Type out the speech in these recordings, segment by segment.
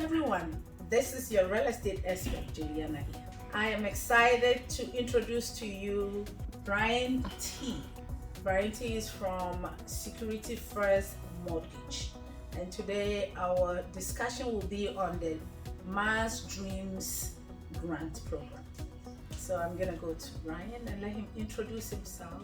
everyone, this is your real estate expert, Juliana here. I am excited to introduce to you Brian T. Brian T is from Security First Mortgage, and today our discussion will be on the Mass Dreams Grant Program. So I'm gonna go to Brian and let him introduce himself.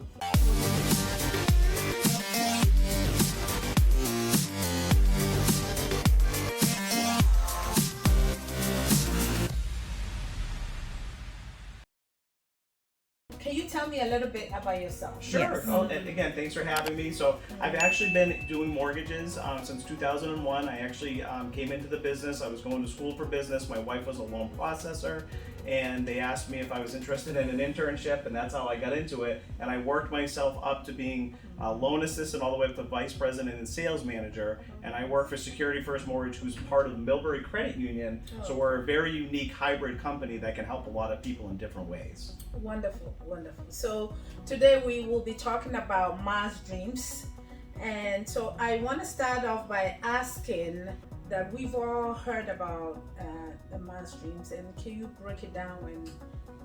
Can you tell me a little bit about yourself? Sure. Yes. Oh, and again, thanks for having me. So I've actually been doing mortgages since 2001. I actually came into the business. I was going to school for business. My wife was a loan processor, and they asked me if I was interested in an internship, and that's how I got into it. And I worked myself up to being a loan assistant all the way up to vice president and sales manager. And I work for Security First Mortgage, who's part of the Millbury Credit Union. So we're a very unique hybrid company that can help a lot of people in different ways. Wonderful, wonderful. So today we will be talking about Mass Dreams. And so I want to start off by asking that we've all heard about the Mass Dreams, and can you break it down and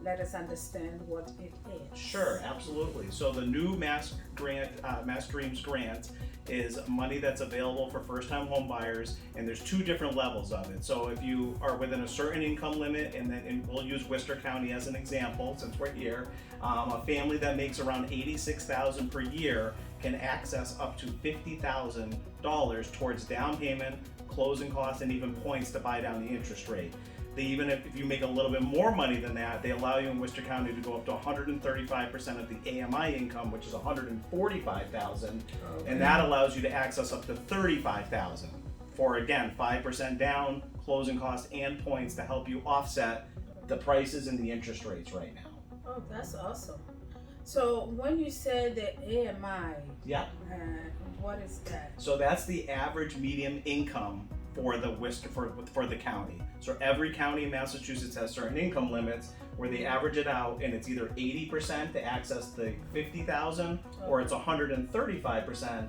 let us understand what it is? Sure, absolutely. So the new Mass Dreams grant is money that's available for first-time home buyers, and there's two different levels of it. So if you are within a certain income limit, and we'll use Worcester County as an example since we're here, a family that makes around $86,000 per year can access up to $50,000 towards down payment, closing costs, and even points to buy down the interest rate. Even if you make a little bit more money than that, they allow you in Worcester County to go up to 135% of the AMI income, which is $145,000, and that allows you to access up to $35,000 for, again, 5% down, closing costs, and points to help you offset the prices and the interest rates right now. Oh, that's awesome. So when you said the AMI, Yeah. What is that? So that's the average median income for the Worcester for the county. So every county in Massachusetts has certain income limits where they average it out, and it's either 80% to access the 50,000, or it's 135%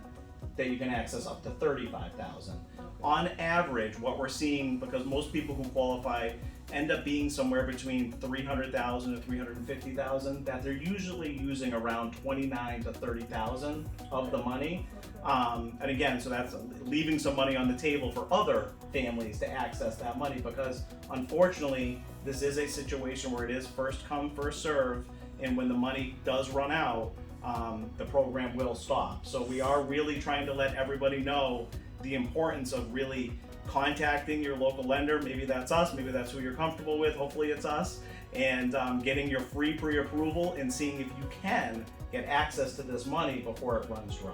that you can access up to 35,000. On average, what we're seeing, because most people who qualify end up being somewhere between 300,000 to 350,000, that they're usually using around 29 to 30,000 of the money. And again, so that's leaving some money on the table for other families to access that money, because unfortunately, this is a situation where it is first come, first serve, and when the money does run out, the program will stop. So we are really trying to let everybody know the importance of really contacting your local lender. Maybe that's us, maybe that's who you're comfortable with, hopefully it's us, and getting your free pre-approval and seeing if you can get access to this money before it runs dry.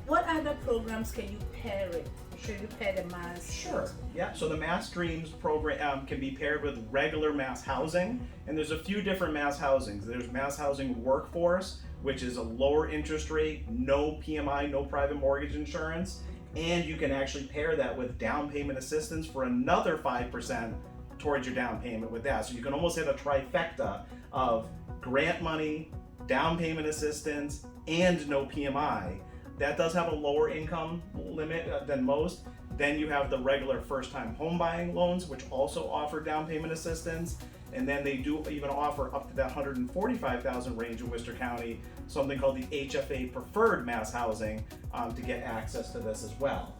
What other programs can you pair it? Should you pair the Mass? Sure, yeah, so the Mass Dreams program can be paired with regular mass housing, and there's a few different mass housings. There's Mass Housing Workforce, which is a lower interest rate, no PMI, no private mortgage insurance, and you can actually pair that with down payment assistance for another 5% towards your down payment with that. So you can almost hit a trifecta of grant money, down payment assistance, and no PMI. That does have a lower income limit than most. Then you have the regular first-time home buying loans, which also offer down payment assistance. And then they do even offer up to that 145,000 range in Worcester County, something called the HFA Preferred Mass Housing, to get access to this as well.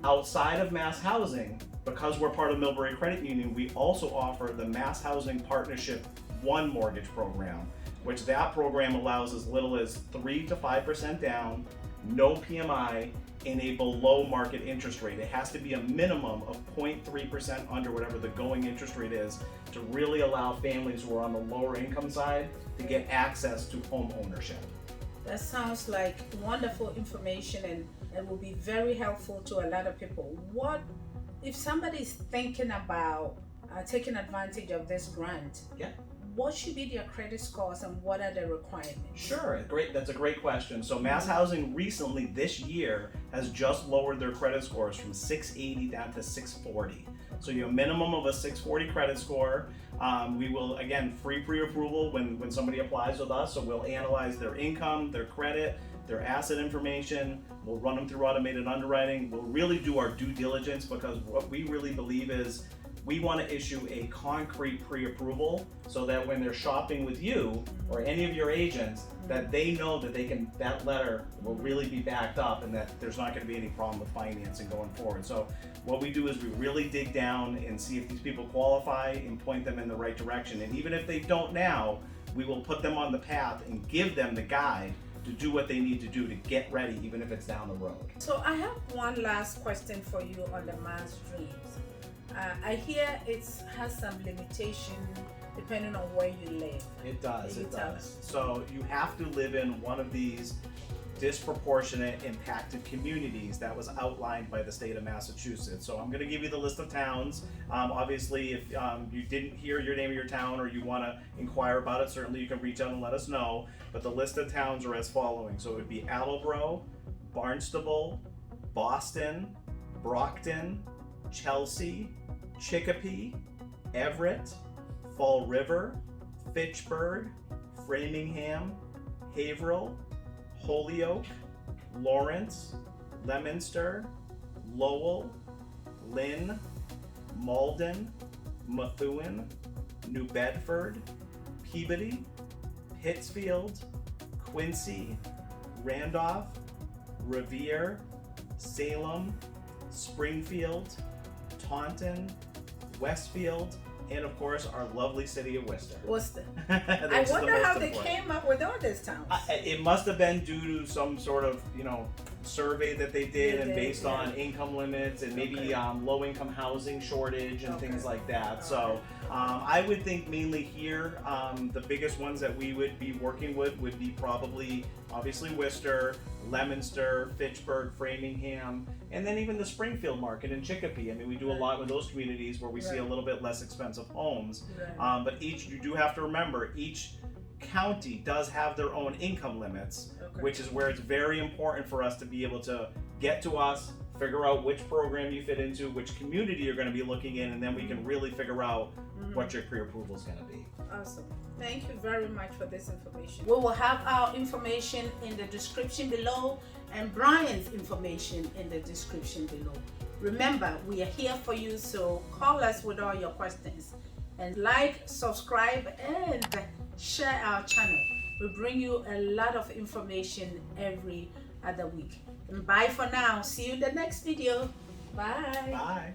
Outside of mass housing, because we're part of Millbury Credit Union, we also offer the Mass Housing Partnership 1 mortgage program, which that program allows as little as 3 to 5% down, no PMI, and a below market interest rate. It has to be a minimum of 0.3% under whatever the going interest rate is to really allow families who are on the lower income side to get access to home ownership. That sounds like wonderful information, and it will be very helpful to a lot of people. What if somebody's thinking about taking advantage of this grant? Yeah. What should be their credit scores and what are the requirements? Sure, great. That's a great question. So Mass Housing recently this year has just lowered their credit scores from 680 down to 640. So you have a minimum of a 640 credit score. We will, again, free pre-approval when somebody applies with us. So we'll analyze their income, their credit, their asset information. We'll run them through automated underwriting. We'll really do our due diligence, because what we really believe is we want to issue a concrete pre-approval so that when they're shopping with you or any of your agents, that they know that that letter will really be backed up and that there's not going to be any problem with financing going forward. So what we do is we really dig down and see if these people qualify and point them in the right direction. And even if they don't now, we will put them on the path and give them the guide to do what they need to do to get ready, even if it's down the road. So I have one last question for you on the mass dreams. I hear it has some limitation depending on where you live. It does, Can you it tell does. us? So you have to live in one of these disproportionate impacted communities that was outlined by the state of Massachusetts. So I'm going to give you the list of towns. Obviously, if you didn't hear your name of your town or you want to inquire about it, certainly you can reach out and let us know. But the list of towns are as following. So it would be Attleboro, Barnstable, Boston, Brockton, Chelsea, Chicopee, Everett, Fall River, Fitchburg, Framingham, Haverhill, Holyoke, Lawrence, Leominster, Lowell, Lynn, Malden, Methuen, New Bedford, Peabody, Pittsfield, Quincy, Randolph, Revere, Salem, Springfield, Taunton, Westfield, and of course our lovely city of Worcester. Worcester. That's I the wonder most how they important. came up with all these towns. It must have been due to some sort of, survey that they did, and did, based yeah. on income limits and maybe Okay. low-income housing shortage and Okay. things like that. Okay. So I would think mainly here, the biggest ones that we would be working with would be probably, obviously, Worcester, Leominster, Fitchburg, Framingham, and then even the Springfield market in Chicopee. I mean, we do a lot with those communities where we see a Right. little bit less expensive homes. Right. But you do have to remember, each county does have their own income limits, Okay. which is where it's very important for us to be able to get to us, figure out which program you fit into, which community you're going to be looking in, and then we can really figure out what your pre-approval is going to be. Awesome. Thank you very much for this information. We will have our information in the description below and Brian's information in the description below. Remember, we are here for you, so call us with all your questions. And like, subscribe, and share our channel. We bring you a lot of information every other week. And bye for now. See you in the next video. Bye. Bye.